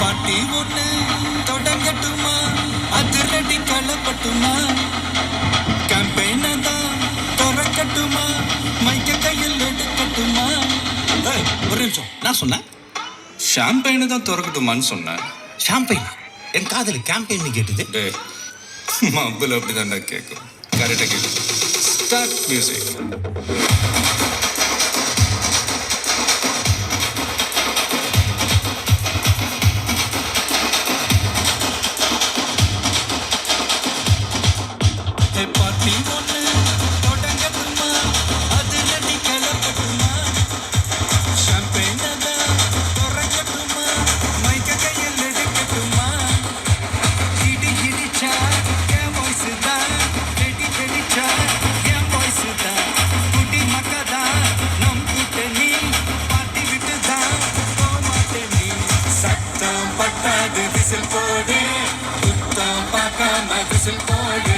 பாட்டி ஒண்ணு தொடங்கட்டுமா, அதிரடி களப்பட்டுமா, கேம்பெயின தான் திறக்கட்டுமா, மைக்க கையில் எடுக்கட்டுமா. ஒரு நிமிஷம், நான் சொன்னேன் ஷாம்பெயினை தான் திறக்கட்டுமான்னு சொன்னேன். ஷாம்பெயின் என் காதலி கேம்பெயின் கேட்டது. மப்பிள் அப்படிதான்டா கேட்கும். கரெக்டாக கேட்கும். Start music. பாட்டி ஒண்ணு தொடங்கட்டுமா, அதிரடி களப்பட்டுமா, ஷாம்பெயினை தான் திறக்கட்டுமா, மைக்க கையில் எடுக்கட்டுமா. இடி இடிச்சா என் வாய்ஸ் தான், வெடி வெடிச்சா என் வாய்ஸ் தான், குடி மக்கதான் நம் கூட்டணி, பாட்டி விட்டு தான் போமாட்டே நீ. சத்தம் பட்டாது விசில் போடு, குத்தம் பார்க்காம விசில் போடு,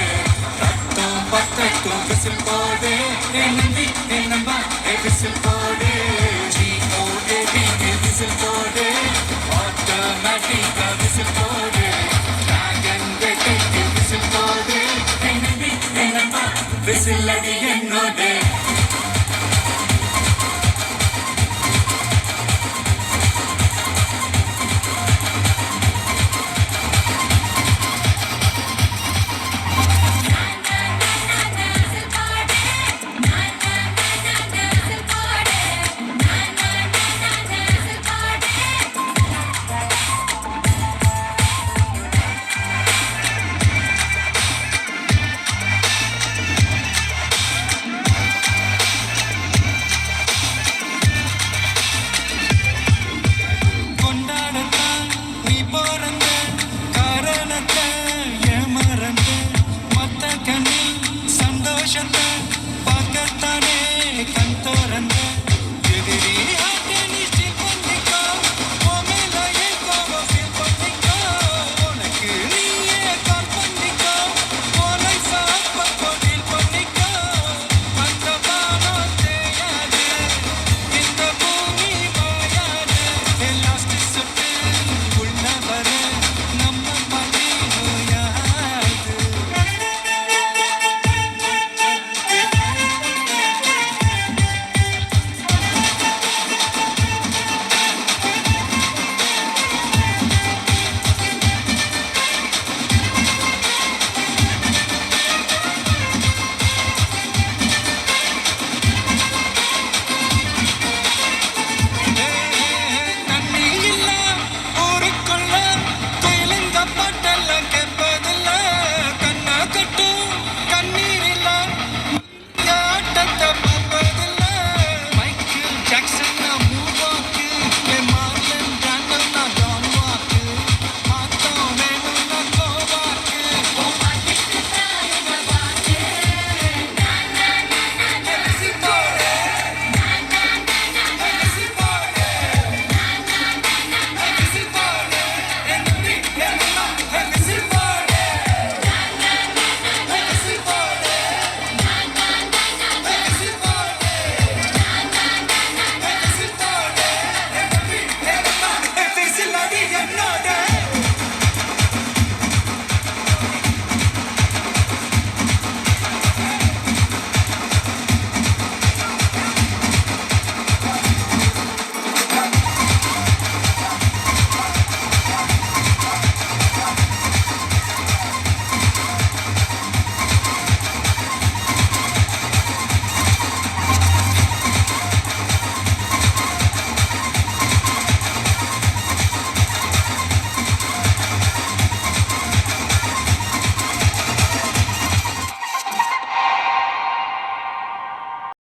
ரத்தம் பத்தட்டும் விசில் போடு, என் நம்பி என் நம்பா விசில் போடு, GOAD விசில் போடு, ஆட்டோமேட்டிக்கா விசில் போடு, டிராகன் விசில் போடு, என் நம்பி என் நம்பா விசில் அடி என்னோட.